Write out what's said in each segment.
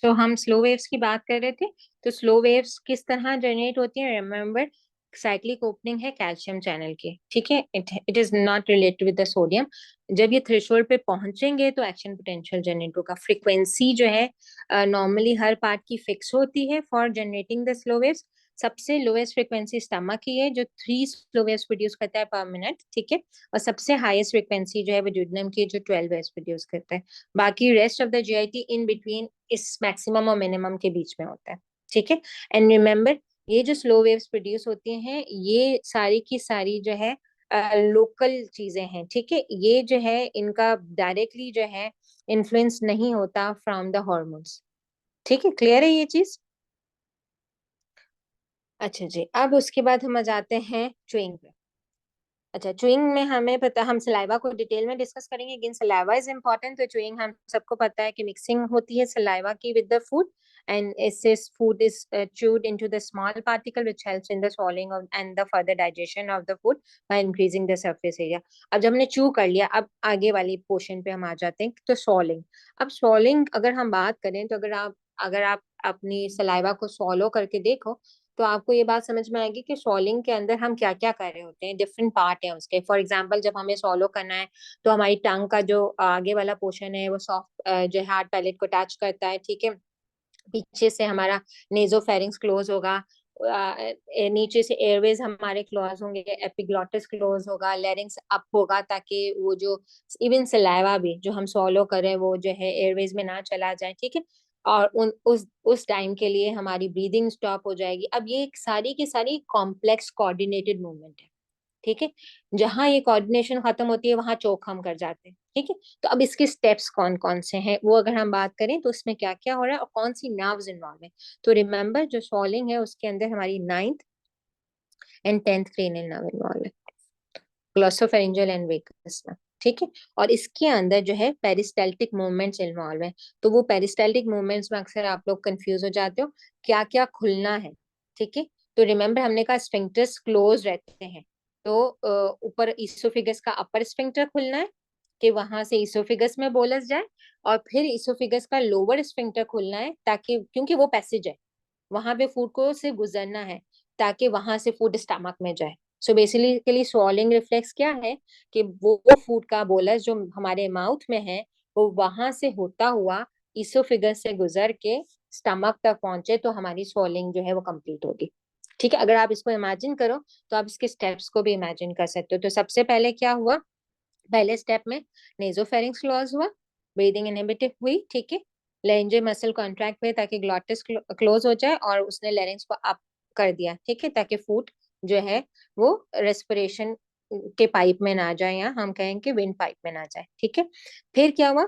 तो हम slow waves की बात कर रहे थे। तो स्लो वेव्स किस तरह जनरेट होती हैं? रिमेम्बर, साइक्लिक ओपनिंग है कैल्शियम चैनल की, ठीक है। It is not related with the sodium. जब ये थ्रेशोल्ड पे पहुंचेंगे तो एक्शन पोटेंशियल जनरेट होगा। फ्रीक्वेंसी जो है नॉर्मली हर पार्ट की फिक्स होती है for generating the slow waves. सबसे लोएस्ट फ्रीक्वेंसी स्टमक की है जो 3 स्लो वेव्स प्रोड्यूस करता है पर मिनट, ठीक है। और सबसे हाईएस्ट फ्रीक्वेंसी जो है वो ड्यूडेनम की जो 12 वेव्स प्रोड्यूस करता है। बाकी rest of the GIT in between इस मैक्सिमम और मिनिमम के बीच में होता है, ठीक है। एंड रिमेम्बर, ये जो स्लो वेव्स प्रोड्यूस होती हैं ये सारी की सारी जो है लोकल चीजें हैं, ठीक है। ये जो है इनका डायरेक्टली जो है इन्फ्लुएंस नहीं होता फ्रॉम द हॉर्मोन्स, ठीक है। क्लियर है ये चीज? अच्छा जी, अब उसके बाद हम आ जाते हैं च्युइंग पे। अच्छा, च्युइंग में हमें पता, हम सलाइवा को डिटेल में डिस्कस करेंगे। Again saliva is important. तो च्युइंग हम सबको पता है कि मिक्सिंग होती है सलाइवा की विद द फूड, एंड इससे food is chewed into the small particle which helps in the swallowing of and the further digestion of the food by increasing the surface area. अब जब हमने chew कर लिया, अब आगे वाली पोर्शन पे हम आ जाते हैं तो swallowing। अब swallowing अगर हम बात करें तो अगर आप अपनी सलाइवा को swallow करके देखो तो आपको ये बात समझ में आएगी कि सॉलिंग के अंदर हम क्या क्या कर रहे होते हैं। डिफरेंट पार्ट है उसके। फॉर एग्जांपल, जब हमें सॉलो करना है तो हमारी टंग का जो आगे वाला पोर्शन है वो सॉफ्ट जो है हार्ड पैलेट को टच करता है, ठीक है। पीछे से हमारा नेजोफेरिंक्स क्लोज होगा, नीचे से एयरवेज हमारे क्लोज होंगे, एपिग्लॉटिस क्लोज होगा, लेरिंग्स अप होगा ताकि वो जो इवन सलाइवा भी जो हम सॉलो करें वो जो है एयरवेज में ना चला जाए, ठीक है। और उस टाइम के लिए हमारी ब्रीदिंग स्टॉप हो जाएगी। अब ये सारी की सारी कॉम्प्लेक्स कोऑर्डिनेटेड मूवमेंट है, ठीक है। जहां ये कोऑर्डिनेशन खत्म होती है वहां चोक हम कर जाते हैं, ठीक है। तो अब इसके स्टेप्स कौन कौन से हैं वो अगर हम बात करें तो उसमें क्या क्या हो रहा है और कौन सी नर्व्स इन्वॉल्व है। तो रिमेम्बर, जो सॉलिंग है उसके अंदर हमारी 9th and 10th cranial nerve involve है, ग्लोसोफेरिंजियल एंड वेगस नर्व, ठीक है। और इसके अंदर जो है पेरिस्टाल्टिक मूवमेंट्स इन्वॉल्व है। तो वो पेरिस्टाल्टिक मूवमेंट्स में अक्सर आप लोग कंफ्यूज हो जाते हो, क्या क्या खुलना है, ठीक है। तो रिमेम्बर, हमने कहा स्फिंक्टर्स क्लोज रहते हैं। तो ऊपर इसोफिगस का अपर स्फिंक्टर खुलना है कि वहां से इसोफिगस में बोलस जाए, और फिर इसोफिगस का लोअर स्फिंक्टर खुलना है ताकि, क्योंकि वो पैसेज है, वहां पे फूड को से गुजरना है ताकि वहां से फूड स्टमक में जाए। सो बेसिकली स्वॉलिंग रिफ्लेक्स क्या है कि वो फूड का बोलस जो हमारे माउथ में है वो वहां से होता हुआ इसोफिगस से गुजर के स्टमक तक पहुंचे तो हमारी स्वॉलिंग जो है वो कंप्लीट होगी, ठीक है। अगर आप इसको इमेजिन करो तो आप इसके स्टेप्स को भी इमेजिन कर सकते हो। तो सबसे पहले क्या हुआ, पहले स्टेप में नेजोफेरिंक्स क्लोज हुआ, ब्रीदिंग इनहिबिटेड हुई, ठीक है। लेंजे मसल कॉन्ट्रैक्ट हुए ताकि ग्लॉटिस क्लोज हो जाए, और उसने लेरिंग्स को अप कर दिया, ठीक है, ताकि फूड जो है वो रेस्पिरेशन के पाइप में ना जाए, या हम कहें कि विंड पाइप में ना जाए, ठीक है। फिर क्या हुआ,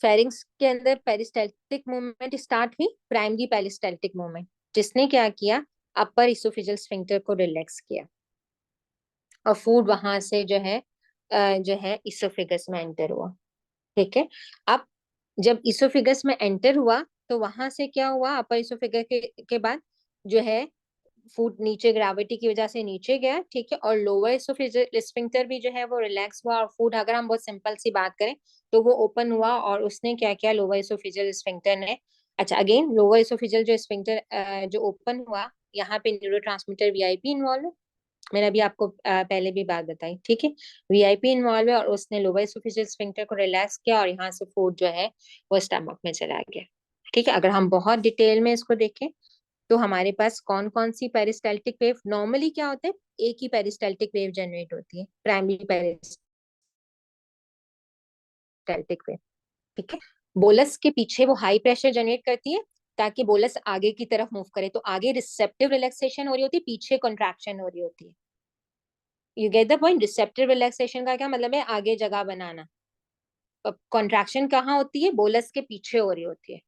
फेरिंग्स के अंदर पेरिस्टाल्टिक मूवमेंट स्टार्ट हुई, प्राइमरी पेरिस्टाल्टिक मूवमेंट, जिसने क्या किया, अपर इसोफेजियल स्फिंक्टर को रिलैक्स किया, और फूड वहां से जो है इसोफेगस में एंटर हुआ, ठीक है। अब जब इसोफिगस में एंटर हुआ तो वहां से क्या हुआ, अपर इसोफिगस के बाद जो है फूड नीचे ग्रेविटी की वजह से नीचे गया, ठीक है। और लोअर इसोफिजियल स्फिंक्टर भी जो है वो रिलैक्स हुआ, और फूड, अगर हम बहुत सिंपल सी बात करें तो वो ओपन हुआ, और उसने क्या किया, लोअर इसोफिजियल स्फिंक्टर ने, अच्छा अगेन लोअर इसोफिजियल जो स्फिंक्टर जो ओपन हुआ, यहाँ पे न्यूरोट्रांसमीटर वीआईपी इन्वॉल्व है। मैंने अभी आपको पहले भी बात बताई, ठीक है। वीआईपी इन्वॉल्व है और उसने लोअर एसोफेजियल स्फिंक्टर को रिलैक्स किया, और यहाँ से फूड जो है वो स्टमक में चला गया, ठीक है। अगर हम बहुत डिटेल में इसको देखें तो हमारे पास कौन कौन सी पेरिस्टाल्टिक वेव नॉर्मली क्या होते हैं, एक ही पेरिस्टाल्टिक वेव जनरेट होती है, प्राइमरी पेरिस्टाल्टिक वेव, ठीक है। बोलस के पीछे वो हाई प्रेशर जनरेट करती है ताकि बोलस आगे की तरफ मूव करे, तो आगे रिसेप्टिव रिलैक्सेशन हो रही होती है, पीछे कॉन्ट्रैक्शन हो रही होती है। You get the point. Receptive relaxation का क्या मतलब है, आगे जगह बनाना। कॉन्ट्रैक्शन कहाँ होती है, बोलस के पीछे हो रही होती है,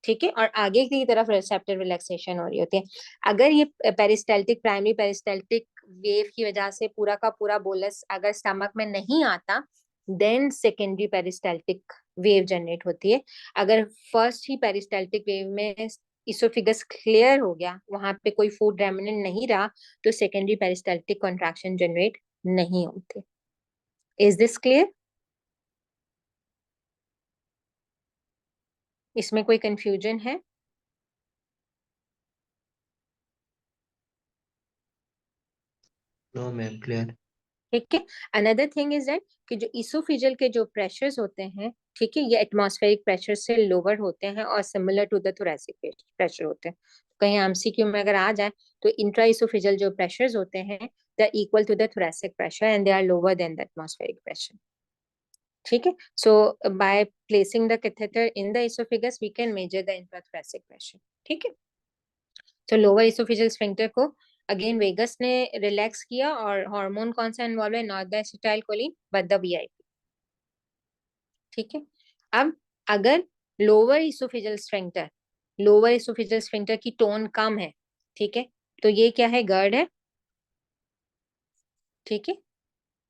ठीक है, और आगे की तरफ रिसेप्टिव रिलैक्सेशन हो रही होती है। अगर ये पेरिस्टाल्टिक, प्राइमरी पेरिस्टाल्टिक वेव की वजह से पूरा का पूरा बोलस अगर स्टमक में नहीं आता, then secondary peristaltic wave generate होती है। अगर फर्स्ट ही पेरिस्टाल्टिक वेव में इसोफिगस क्लियर हो गया, वहां पे कोई फूड रेमिनेंट नहीं रहा, तो सेकेंडरी पेरिस्टाल्टिक कॉन्ट्रैक्शन जनरेट नहीं होती। Is this clear? इसमें कोई कंफ्यूजन है? No ma'am, clear. ठीक है। अनदर थिंग इज दैट कि जो इसोफिजल के जो प्रेशर्स होते हैं, ठीक है, ये एटमॉस्फेरिक प्रेशर से लोअर होते हैं और similar to the thoracic pressure होते हैं। कहीं एमसीक्यू में अगर आ जाए तो इंट्रा इसोफिजल जो प्रेशर्स होते हैं they are equal to the thoracic pressure and they are lower than the atmospheric pressure. ठीक है। So by placing the catheter in the oesophagus we can measure the intrathoracic pressure. ठीक है। तो lower oesophageal sphincter को again vagus ने relax किया और hormone कौन सा इन्वॉल्व है? Not the acetylcholine but the VIP. ठीक है। अब अगर lower oesophageal sphincter, lower oesophageal sphincter की टोन कम है, ठीक है, तो ये क्या है? गर्ड है। ठीक है।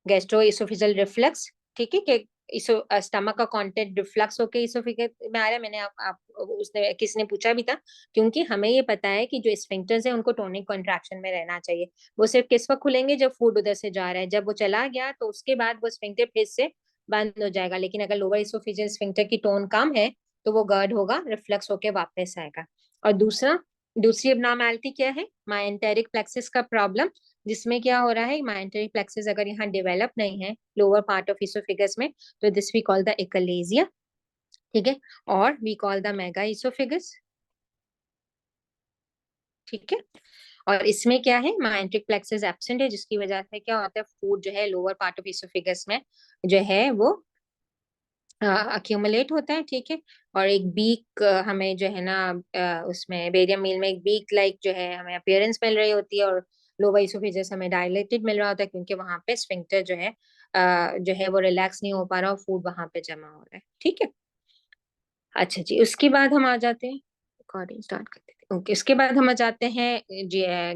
Gastro oesophageal reflux. ठीक है कि इसो स्टमक का कंटेंट रिफ्लक्स होके इसोफिगस में आ रहा है। मैंने आप उसने किसी ने पूछा भी था, क्योंकि हमें ये पता है कि जो स्फिंक्टर्स है उनको टोनिक कॉन्ट्रैक्शन में रहना चाहिए। वो सिर्फ किस वक्त खुलेंगे? जब फूड उधर से जा रहा है। जब वो चला गया तो उसके बाद वो स्फिंक्टर फिर से बंद हो जाएगा। लेकिन अगर लोअर इसोफिजियल स्फिंक्टर की टोन कम है तो वो गर्ड होगा, रिफ्लक्स होके वापस आएगा। और दूसरी abnormality क्या है? माइंटेरिक प्लेक्सिस का प्रॉब्लम, जिसमें क्या हो रहा है? माइंटरी प्लेक्सिस अगर यहाँ डेवलप नहीं है लोअर पार्ट ऑफ इसोफिगस में, तो this we call the achalasia. ठीक है। और we call the mega oesophagus. ठीक है। और इसमें क्या है? माइंट्रिक प्लेक्सिस एब्सेंट है, जिसकी वजह से क्या होता है? फूड जो है लोअर पार्ट ऑफ इसोफिगस में जो है वो अक्यूमुलेट होता है। ठीक है। और एक बीक हमें जो है ना उसमें बेरियम मील में एक बीक लाइक जो है हमें अपीयरेंस मिल रही होती है, और लोअर इसोफेजियस हमें डायलेटेड मिल रहा होता है, क्योंकि वहां पे स्फिंक्टर जो है वो रिलैक्स नहीं हो पा रहा और फूड वहां पे जमा हो रहा है। ठीक है। अच्छा जी, उसके बाद हम आ जाते हैं, रिकॉर्डिंग स्टार्ट करते हैं। ओके, उसके बाद हम आ जाते हैं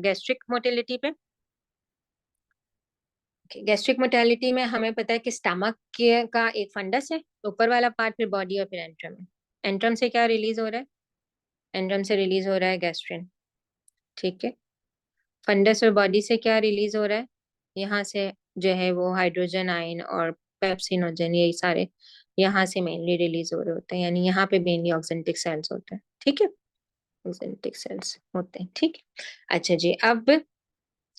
गैस्ट्रिक मोटिलिटी पे। गैस्ट्रिक मोटिलिटी में हमें पता है कि स्टमक के का एक फंडस है, ऊपर वाला पार्ट, फिर बॉडी और फिर एंट्रम है। एंट्रम से क्या रिलीज हो रहा है? एंट्रम से रिलीज हो रहा है गैस्ट्रिन। ठीक है। फंडस और बॉडी से क्या रिलीज हो रहा है? यहाँ से जो है वो हाइड्रोजन आयन और पेप्सिनोजन, यही सारे यहाँ से मेनली रिलीज हो रहे होते हैं। यानी यहाँ पे मेनली ऑक्जेंटिक सेल्स होते हैं। ठीक है। ऑक्जेंटिक सेल्स होते हैं। ठीक है। अच्छा जी, अब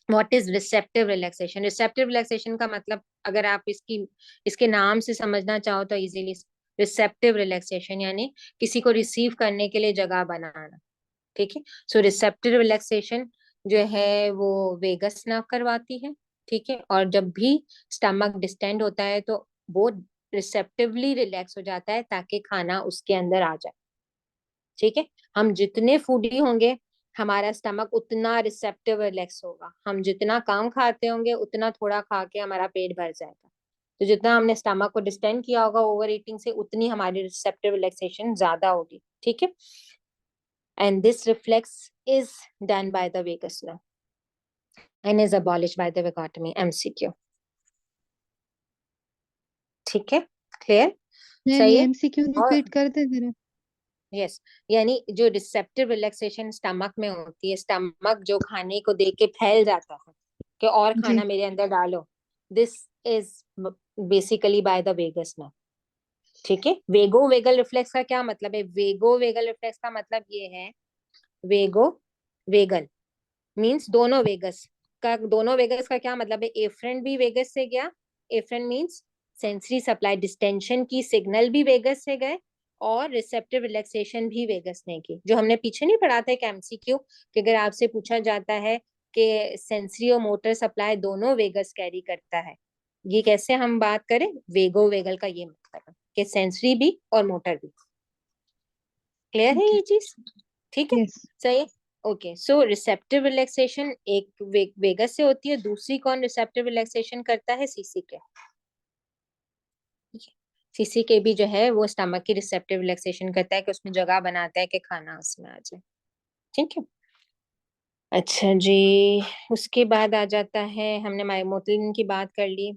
what is receptive relaxation? Receptive relaxation का मतलब अगर आप इसके नाम से समझना चाहो तो इजीली, रिसेप्टिव रिलैक्सेशन यानी किसी को रिसीव करने के लिए जगह बनाना। ठीक है। सो रिसेप्टिव रिलैक्सेशन जो है वो वेगस नर्व करवाती है। ठीक है। और जब भी स्टमक डिस्टेंड होता है तो वो रिसेप्टिवली रिलैक्स हो जाता है ताकि खाना उसके अंदर आ जाए। ठीक है। हम जितने फूडी होंगे हमारा स्टमक उतना रिसेप्टिव रिलैक्स होगा। हम जितना कम खाते होंगे उतना थोड़ा खा के हमारा पेट भर जाएगा। तो जितना हमने स्टमक को डिस्टेंड किया होगा ओवर ईटिंग से, उतनी हमारी रिसेप्टिव रिलैक्सेशन ज्यादा होगी। ठीक है। And this reflex is done by the vagus nerve and is abolished by the vagotomy MCQ। ठीक है। क्लियर? मैम सही ये है। एमसीक्यू और रिपीट कर दे जरा। यस, यानी जो रिसेप्टिव रिलैक्सेशन स्टमक में होती है, स्टमक जो खाने को देख के फैल जाता है कि और जी। खाना मेरे अंदर डालो, this is basically by the vagus nerve. ठीक है। वेगो वेगल रिफ्लेक्स का क्या मतलब है? वेगो वेगल रिफ्लेक्स का मतलब ये है, वेगो वेगल मींस दोनों वेगस का, दोनों वेगस का क्या मतलब है? एफरेंट भी वेगस से गया, afferent means sensory supply distension की सिग्नल भी वेगस से गए, और रिसेप्टिव रिलैक्सेशन भी वेगस ने की। जो हमने पीछे नहीं पढ़ा था एक एमसीक्यू, कि अगर आपसे पूछा जाता है कि सेंसरी और मोटर सप्लाई दोनों वेगस कैरी करता है, ये कैसे हम बात करें? वेगो वेगल का ये मतलब है कि सेंसरी भी और मोटर भी। क्लियर है ओके। ये चीज? ठीक है। यस। सही है। ओके, सो रिसेप्टिव रिलैक्सेशन एक वेगस से होती है, दूसरी कौन रिसेप्टिव रिलैक्सेशन करता है? सीसीके। सीसीके भी जो है वो स्टमक की रिसेप्टिव रिलैक्सेशन करता है, कि उसमें जगह बनाता है कि खाना उसमें आ जाए। ठीक है। अच्छा जी, उसके बाद आ जाता है, हमने माइमोटिलिन की बात कर ली।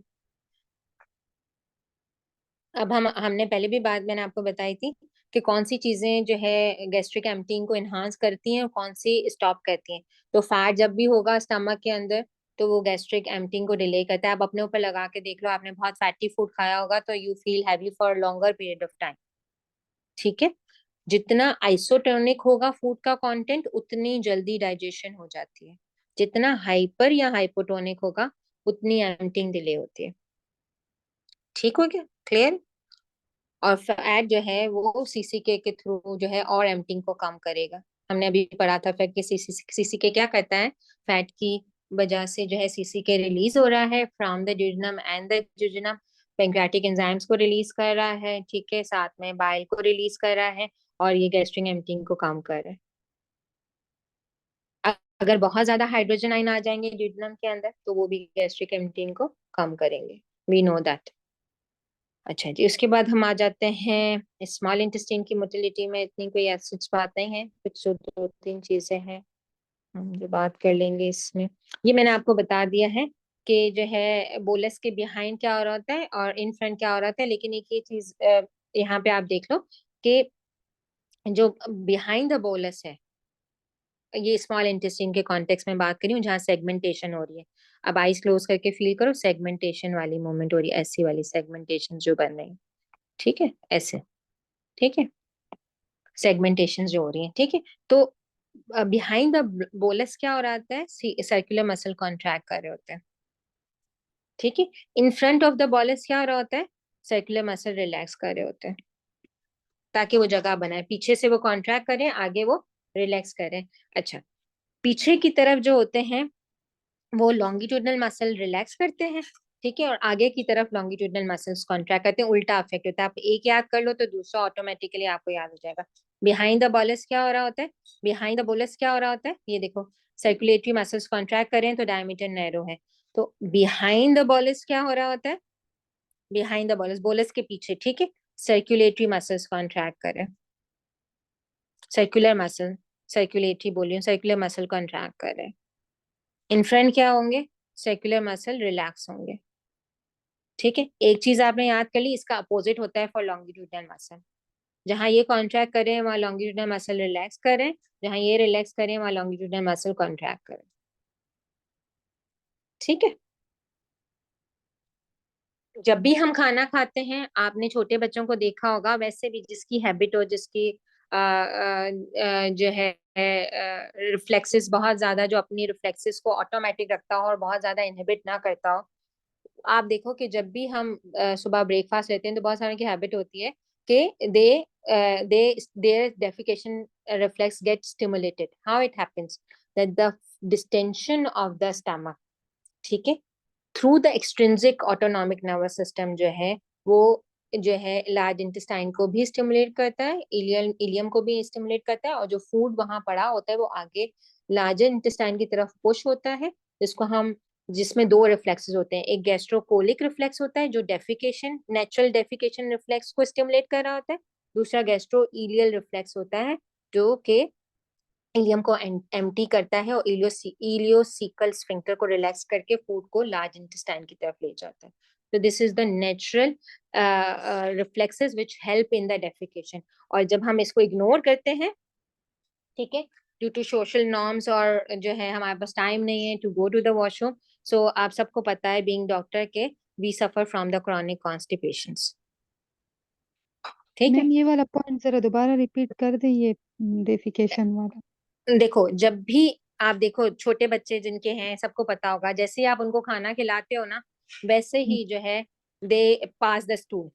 अब हमने पहले भी बात मैंने आपको बताई थी कि कौन सी चीजें जो है गैस्ट्रिक एम्पटिंग को एनहांस करती हैं और कौन सी स्टॉप करती हैं। तो फैट जब भी होगा स्टमक के अंदर तो वो गैस्ट्रिक एम्पटिंग को डिले करता है। आप अपने ऊपर लगा के देख लो, आपने बहुत फैटी फूड खाया होगा तो you feel heavy for longer period of time. ठीक है। जितना आइसोटोनिक होगा फूड का कंटेंट उतनी जल्दी डाइजेशन हो जाती है, जितना हाइपर या हाइपोटोनिक होगा उतनी एम्पटिंग डिले होती है। ठीक हो गया, क्लियर। और फैट जो है वो सीसीके के थ्रू जो है और एम्पटिंग को कम करेगा। हमने अभी पढ़ा था फैट के सीसीके क्या करता है, फैट की वजह से जो है सीसीके रिलीज हो रहा है from the duodenum and the duodenum pancreatic enzymes को रिलीज कर रहा है, ठीक है, साथ में बाइल को रिलीज कर रहा है और ये गैस्ट्रिक एम्पटिंग को कम कर रहा है। अगर बहुत ज्यादा हाइड्रोजन आयन आ जाएंगे ड्यूडेनम के अंदर तो वो भी गैस्ट्रिक एम्पटिंग को कम करेंगे, वी नो दैट। अच्छा जी, उसके बाद हम आ जाते हैं स्मॉल इंटेस्टाइन की मोटिलिटी में इतनी कोई ऐसी बात नहीं है, कुछ जो दो तीन चीजें हैं हम जो बात कर लेंगे इसमें। ये मैंने आपको बता दिया है कि जो है बोलस के बिहाइंड क्या हो रहा होता है और इन फ्रंट क्या हो रहा होता है, लेकिन एक ये चीज यहाँ पे आप देख लो कि जो बिहाइंड द बोलस है, ये स्मॉल इंटेस्टाइन के कॉन्टेक्स्ट में बात करी हूँ जहाँ सेगमेंटेशन हो रही है। अब आईज क्लोज करके फील करो, सेगमेंटेशन वाली मूवमेंट हो रही है, ऐसी वाली सेगमेंटेशन जो बन रही है, ठीक है, ऐसे, ठीक है, सेगमेंटेशन जो हो रही है, ठीक है। तो बिहाइंड द बोलस क्या हो रहा होता है, सर्कुलर मसल कॉन्ट्रैक्ट कर रहे होते हैं, ठीक है। In front of the bolus क्या हो रहा होता है, सर्कुलर मसल रिलैक्स कर रहे होते हैं ताकि वो जगह बनाए, पीछे से वो कॉन्ट्रैक्ट करें, आगे वो रिलैक्स करें। अच्छा, पीछे की तरफ जो होते हैं वो लॉन्गिट्यूडनल मसल रिलैक्स करते हैं, ठीक है, और आगे की तरफ लॉन्गिट्यूडनल मसल्स कॉन्ट्रैक्ट करते हैं, उल्टा अफेक्ट होता है। आप एक याद कर लो तो दूसरा ऑटोमेटिकली आपको याद हो जाएगा। बिहाइंड द बोलस क्या हो रहा होता है, बिहाइंड द बोलस क्या हो रहा होता है, ये देखो, सर्कुलेटरी मसल्स कॉन्ट्रैक्ट करें तो डायमीटर नैरो है, तो बिहाइंड द बोलस क्या हो रहा होता है, बिहाइंड द बोलस, बोलस के पीछे, ठीक है, सर्कुलेटरी मसल्स कॉन्ट्रैक्ट करें, सर्कुलर मसल, सर्कुलेटरी बोलिए, सर्कुलर मसल कॉन्ट्रैक्ट करें। इन फ्रंट क्या होंगे, सर्कुलर मसल रिलैक्स होंगे, ठीक है। एक चीज आपने याद कर ली, इसका अपोजिट होता है फॉर लॉन्गिट्यूडनल मसल, जहां ये कॉन्ट्रैक्ट करें वहां लॉन्गिट्यूडनल मसल रिलैक्स करें, जहां ये रिलैक्स करें वहां लॉन्गिट्यूडनल मसल कॉन्ट्रैक्ट करें, ठीक है। जब भी हम खाना खाते हैं, आपने छोटे बच्चों को देखा होगा, वैसे भी जिसकी हैबिट हो, जिसकी जो है रिफ्लेक्सेस बहुत ज्यादा, जो अपनी रिफ्लेक्सेस को ऑटोमेटिक रखता हो और बहुत ज्यादा इनहिबिट ना करता हो, आप देखो कि जब भी हम सुबह ब्रेकफास्ट लेते हैं तो बहुत सारे की हैबिट होती है कि they their defecation reflex get stimulated, how it happens, that the distension of the stomach, ठीक है, through the extrinsic autonomic nervous system जो है वो जो है लार्ज इंटेस्टाइन को भी स्टिमुलेट करता है, इलियम इलियम को भी स्टिमुलेट करता है, और जो फूड वहां पड़ा होता है वो आगे लार्जर इंटेस्टाइन की तरफ पुश होता है, जिसको हम, जिसमें दो रिफ्लेक्सेस होते हैं, एक गैस्ट्रोकोलिक रिफ्लेक्स होता है जो डेफिकेशन, नेचुरल डेफिकेशन रिफ्लेक्स को स्टिमुलेट कर रहा होता है, दूसरा गैस्ट्रो इलियल रिफ्लेक्स होता है जो कि इलियम को एम्प्टी करता है और इलियोसिकल स्फिंक्टर को रिलैक्स करके फूड को लार्ज इंटेस्टाइन की तरफ ले जाता है। तो this is the natural reflexes which help in the defecation. और जब हम इसको इग्नोर करते हैं, ठीक है, ड्यू टू सोशल नॉर्म्स, और जो है हमारे पास टाइम नहीं है to go to the washroom, so आप सबको पता है बीइंग डॉक्टर के we suffer from the chronic constipations, ठीक है। मैम ये वाला पॉइंट जरा दोबारा रिपीट कर दें, ये डेफिकेशन वाला। देखो, जब भी आप देखो छोटे बच्चे जिनके हैं सबको पता होगा, जैसे ही आप उनको खाना खिलाते हो ना, वैसे ही जो है दे पास द स्टूल,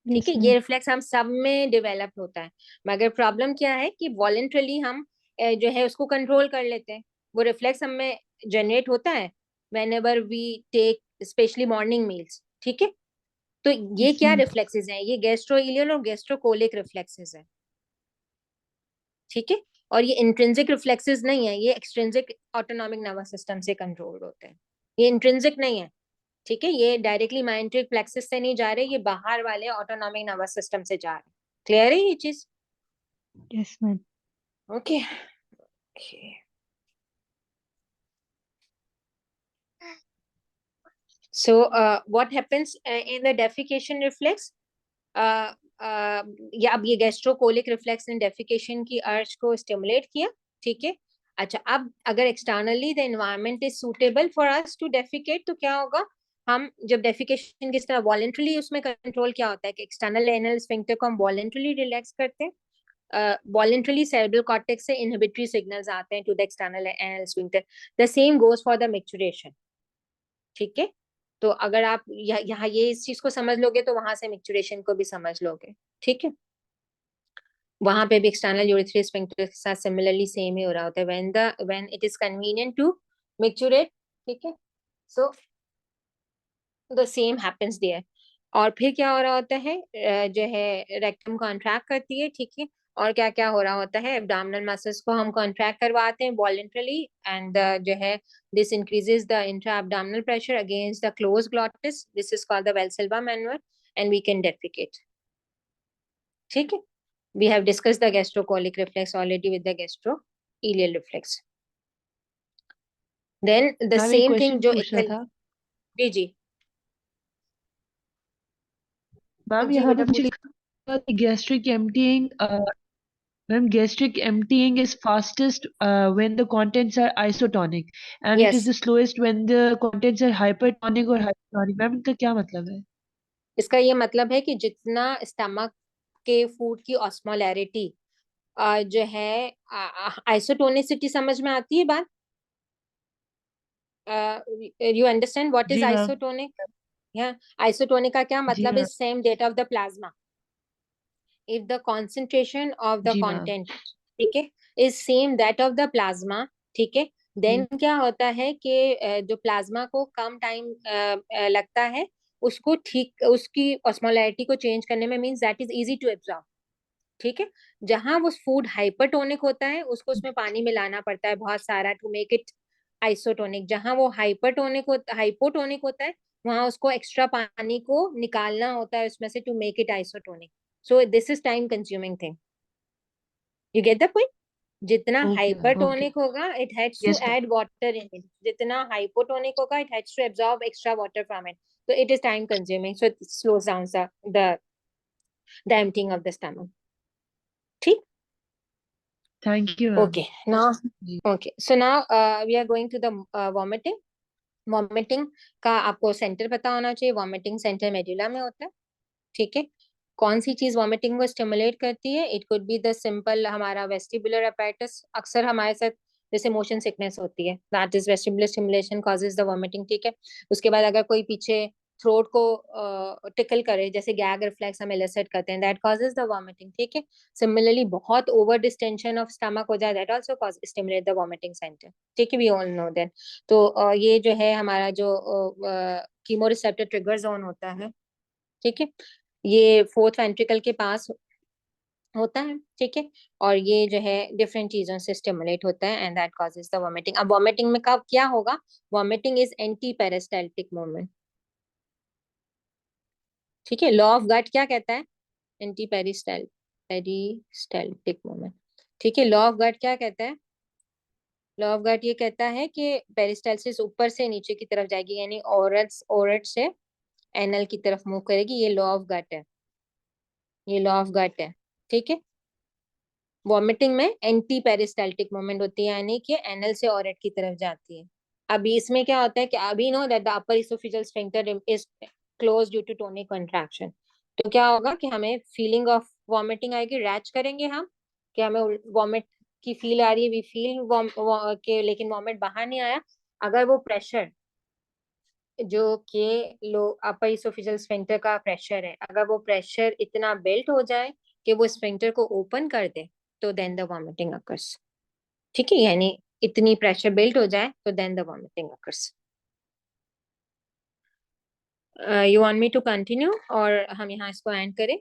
ठीक यस है, ये मैम। रिफ्लेक्स हम सब में डेवलप होता है। मगर प्रॉब्लम क्या है कि वॉलेंट्रली हम जो है उसको कंट्रोल कर लेते हैं, वो रिफ्लेक्स हम में जनरेट होता है whenever we take specially morning meals, ठीक है। तो ये यस क्या मैम। रिफ्लेक्सेस हैं, ये गैस्ट्रोइलियल और गैस्ट्रोकोलिक रिफ्लेक्सेस हैं, ठीक है। और ये इंट्रिंसिक रिफ्लेक्सेस नहीं है, ये एक्सट्रिंसिक ऑटोनॉमिक नर्वस सिस्टम से कंट्रोल होते हैं, ये इंट्रिंसिक नहीं है, ठीक है, ये डायरेक्टली माइंट्रिक प्लेक्सस से नहीं जा रहे, ये बाहर वाले ऑटोनॉमिक नर्वस सिस्टम से जा रहे। क्लियर है ये चीज, yes ma'am. Okay. So what happens in the defecation reflex, या अब ये गैस्ट्रोकोलिक रिफ्लेक्स ने डेफिकेशन की अर्ज को स्टिमुलेट किया, ठीक है। अच्छा, अब अगर externally the environment is suitable for us to defecate तो क्या होगा, हम जब डेफिकेशन किस तरह वॉलेंटरली, उसमें कंट्रोल क्या होता है कि एक्सटर्नल एनल स्फिंक्टर को हम वॉलेंटरली रिलैक्स करते हैं, voluntarily cerebral cortex से inhibitory signals आते हैं to the external anal sphincter. The same goes for the micturition. ठीक है, तो अगर आप यहाँ ये इस चीज को समझ लोगे तो वहां से मिक्चुरेशन को भी समझ लोगे. ठीक है, वहां पे भी एक्सटर्नल यूरिथ्री स्फिंक्टर के साथ सिमिलरली सेम ही हो रहा होता है when it is convenient to micturate. ठीक है, so the same happens there. और फिर क्या हो रहा होता है, जो है रेक्टम कॉन्ट्रैक्ट करती है. ठीक है, और क्या क्या हो रहा होता है, एब्डोमिनल मसल्स को हम कॉन्ट्रैक्ट करवाते हैं वॉलेंटरली, एंड जो है this increases the intra abdominal pressure against the close glottis. This is called the Valsalva manoeuvre and we can defecate. ठीक है, we have discussed the gastrocolic reflex already with the gastroileal reflex. Then the ma'am एक same thing question जो पूछना था. जी जी ma'am जी यहाँ पे बेटा मुझे पूछ. लिखा कि gastric emptying, ma'am gastric emptying is fastest when the contents are isotonic and it is yes, the slowest when the contents are hypertonic और हाइपोटोनिक. मैम इनका क्या मतलब है? इसका ये मतलब है कि जितना स्टमक के फूड की ऑस्मोलैरिटी जो है, आइसोटोनिसिटी समझ में आती है बात? यू अंडरस्टैंड व्हाट इज जी मैम. आइसोटोनिक? या आइसोटोनिक का क्या जी मतलब है? Ma'am. Same that of the plasma. If the concentration of the जी मैम. content, ठीक है, is same that of the plasma, ठीक है, जी. then क्या होता है कि जो प्लाज्मा को कम टाइम लगता है उसको ठीक उसकी ऑस्मोलैरिटी को चेंज करने में, means that is easy to absorb. ठीक है, जहां वो फूड हाइपरटोनिक होता है उसको उसमें पानी मिलाना पड़ता है बहुत सारा टू मेक इट आइसोटोनिक. जहां वो हाइपोटोनिक होता है वहां उसको एक्स्ट्रा पानी को निकालना होता है उसमें से to make it isotonic. So this is time consuming thing. You get the point? जितना ओके मैम. ओके. हाइपरटोनिक होगा it has to yes ma'am. Add water in it, जितना हाइपोटोनिक होगा it has to absorb extra water from it. So it is time consuming, so it slows down the emptying of the stomach. ठीक. Thank you ma'am. Okay, now जी. okay, so now we are going to the vomiting. Vomiting का आपको centre पता होना चाहिए. Vomiting centre medulla में होता है. ठीक है, कौन सी चीज वॉमिटिंग को स्टिमुलेट करती है? It could be the simple हमारा वेस्टिबुलर अपैरेटस. अक्सर हमारे साथ जैसे मोशन सिकनेस होती है, that is vestibular stimulation causes the vomiting. ठीक है, उसके बाद अगर कोई पीछे थ्रोट को टिकल करे, जैसे गैग रिफ्लेक्स हम इलिसिट करते हैं, दैट कॉजेज द वॉमिटिंग. ठीक है, सिमिलरली बहुत ओवर डिस्टेंशन ऑफ स्टमक हो जाए, that also cause stimulate the vomiting centre. ठीक है, वी ऑल नो दैट. तो ये जो है हमारा जो कीमो रिसेप्टर ट्रिगर जोन होता है, ठीक है, ये फोर्थ वेंट्रिकल के पास होता है. ठीक है, और ये जो है डिफरेंट चीजों से स्टिमुलेट होता है and that causes the vomiting. अब वॉमिटिंग में कब क्या होगा? Vomiting is anti peristaltic movement. ठीक है, लॉ ऑफ गट क्या कहता है? Anti peristaltic movement. ठीक है, लॉ ऑफ गट क्या कहता है? लॉ ऑफ गट ये कहता है कि पेरिस्टाल्सिस ऊपर से नीचे की तरफ जाएगी, यानी ओरट से एनल की तरफ मूव करेगी. ये लॉ ऑफ गट है, ये लॉ ऑफ गट है. ठीक है, वॉमिटिंग में एंटी पेरिस्टाल्टिक मूवमेंट होती है, यानी कि एनल से ओरेट की तरफ जाती है. अभी इसमें क्या होता है कि अभी know that the upper oesophageal sphincter is close due to tonic contraction. तो क्या होगा कि हमें फीलिंग ऑफ वॉमिटिंग आएगी, रैच करेंगे हम कि हमें वॉमिट की फील आ रही है, वी फील के, लेकिन वॉमिट बाहर नहीं आया. अगर वो प्रेशर जो कि लो अपर इसोफेजियल स्फिंक्टर का प्रेशर है, अगर वो प्रेशर इतना बिल्ट हो जाए कि वो स्फिंक्टर को ओपन कर दे, तो देन द वॉमिटिंग अकर्स. ठीक है, यानी इतनी प्रेशर बिल्ट हो जाए तो then the vomiting occurs. You want me to continue और हम यहाँ इसको एंड करें?